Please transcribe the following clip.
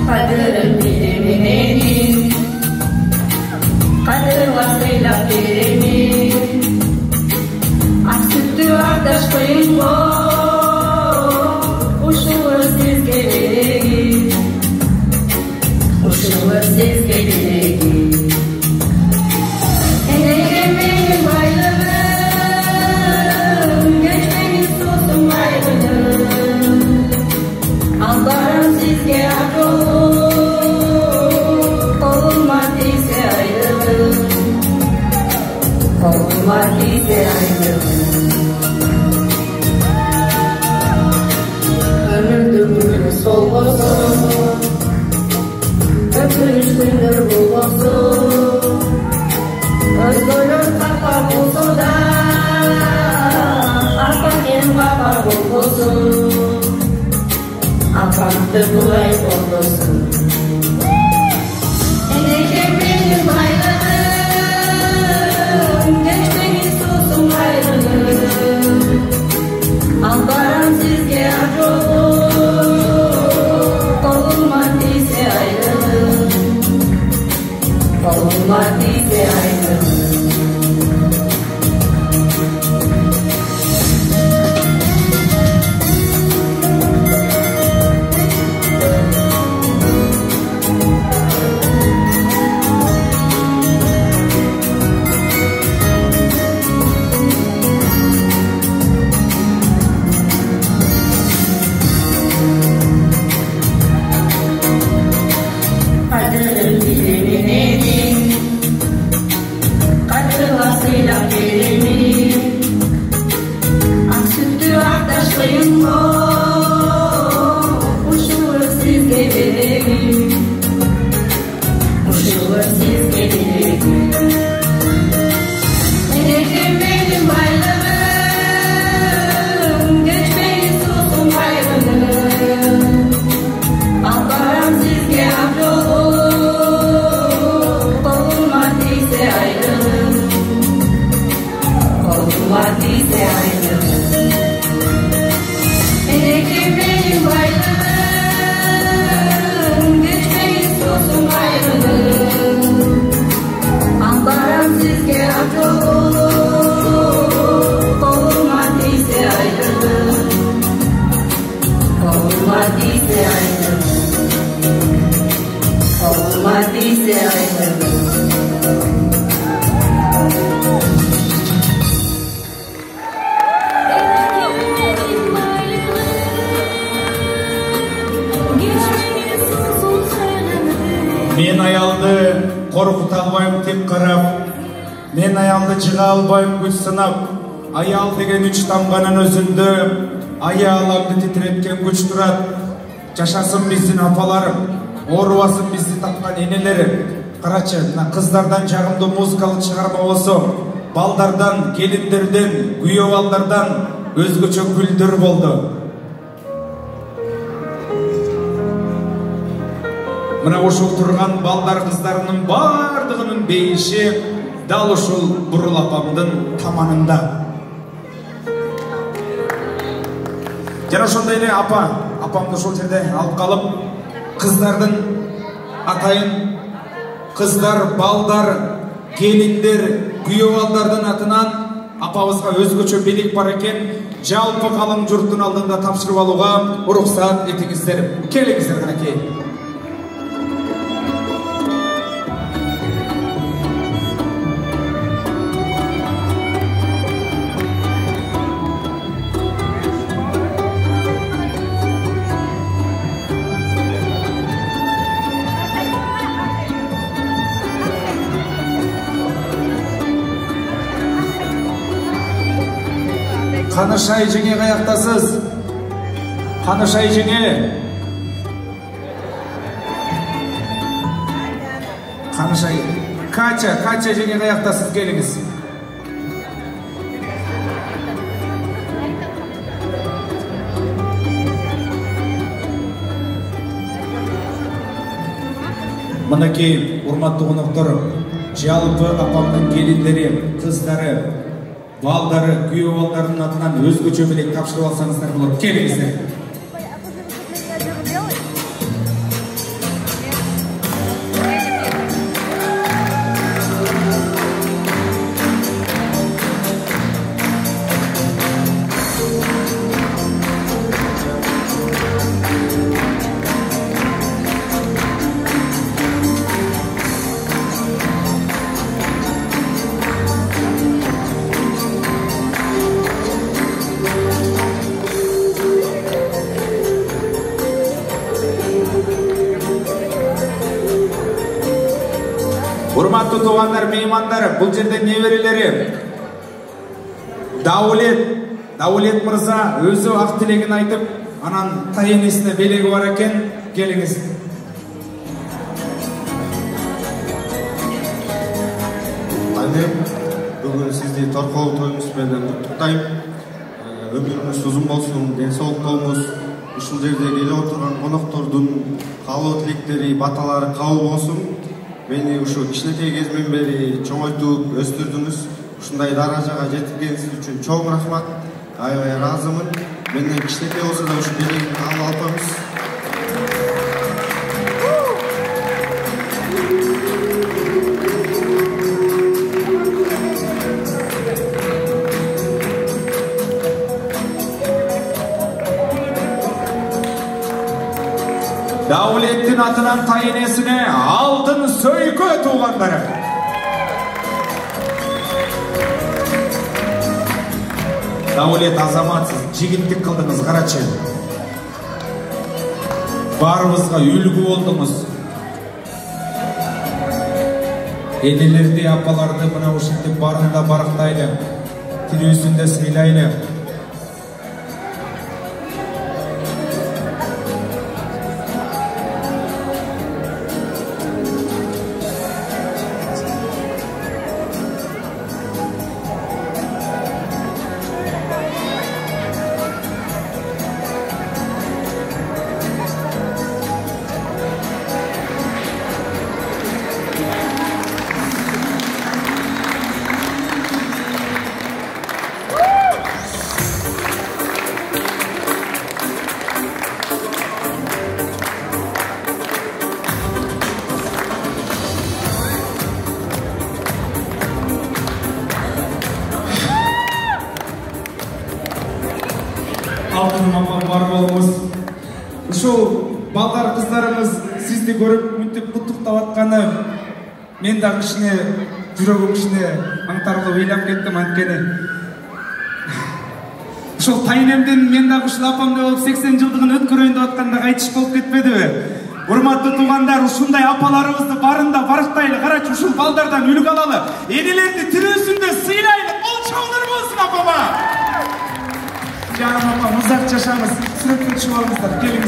Kaderim bilimin enin, kader vasıyla birimin. Aksüttü arkadaş koyun bu, uşuğu siz gelirgin, uşuğu siz gelirgin. Eneğim benim ayrılığım, geçmeyin sosun ayrılığım. Allah'ım siz gelirgin. Madise ayrılığım. Ömürdür sol olsun, öpülüştür bu olsun. Özgürlük kapak olsun da, apakin kapak olsun. Apaktı bu ay olsun. Eneğim benim ayrılığım, geçmeyin sosun ayrılığım. Allah'ım siz gelin, kolum madise ayrılığım, kolum madise ayrılığım. Kaderim bilimin enin, kader vasıyla birimin. Aksüttü arkadaşlığın bu, uşuğu siz gelirgin, uşuğu siz gelirgin. Eneğim benim ayrılığım, geçmeyin sosun ayrılığım. Allah'ım siz gelin. Madise ayrılığım. Eneğim benim ayrılığım, geçmeyin sosun ayrılığım. Allah'ım siz gelin, kolum madise ayrılığım, kolum madise ayrılığım, kolum madise ayrılığım. Men ayaldı korkuta albayım tek karab, men ayaldı çığa albayım güç sınap. Ayal degen üç tamganın özündü, ayağlarını titretken güç durat. Yaşasın bizdin apalarım, oruvasın bizni tapkan enelerim. Karaçı, kızlardan жағымды muzikalık çıkarma olsun, baldardan, gelinlerden, güyovallardan özgöçö güldür boldu. Mına ошол турган балдар кыздарынын бардыгынын бейиши дал ушул Бурул апамдын таманында. Жана ошондой эле апамды ошол жерде алып калып, кыздардын атайын кыздар, балдар, келиндер, күйөөбалдардын атынан апабызга өзгөчө белек бар экен. Жалпы калың журттун алдында тапшырып алууга уруксат этиңиздер. Келиңиздер канакей. Канышай жеңе каяктасыз? Канышай жеңе. Канышай. Кача жеңе каяктасыз, келиңиз. Мынакей урматтуу коноктор, жалпы апамдын келиндери, кыздары, балдары, күйөө балдарынын атынан өзгөчө белек тапшырып алсаңыздар болот. Келиңиздер. Урматтуу туугандар, меймандар, бул жерде неберелери Даулет мырза өзү ак тилегин айтып, анан тайенесине белеги бар экен. Келиңиз. Айне, бүгүн сизди торкоо тоюңуз менен куттуктайм. Өмүрүңүз узун болсун, ден соолук болуңуз. Ушул жерде келип отурган коноктордун каалоо тилектери, баталары кабыл болсун. Мени ушу кичинекей кезимден бери чоңойтуп өстүрдүңүз. Ушундай даражага жеткиргениңиз үчүн чоң рахмат. Аябай ыраазымын. Менден кичинекей болсо да ушу белегимди алып атабыз. Даулеттин атынан тайенесине алтын сөйкө туугандары. Даулет азаматсыз, жигиттик кылдыңыз, карачы. Барыбызга үлгү болдуңуз. Энелерди, апаларды мына ушинтип барында барактайлы, тирүүсүндө сыйлайлы. Алтын апам бар болуңуз. Ушул балдар кыздарыңыз сизди көрүп мынтип куттуктап атканы мен да кичине жүрөгүм кичине аңтарылып ыйлап кеттим, анткени ушул тайенемдин мен дагы ушул апамдай болуп 80 жылдыгын өткөрөйүн деп атканда кайтыш болуп кетпедиби? Урматтуу туугандар, ушундай апаларыбызды барында барактайлы, карачы ушул балдардан үлгү алалы, энелерди тирүүсүндө сыйлайлы. Кол чоңдур болсун апама. Canım apam, uzak yaşamız, sürekli çuvalımızda, gelin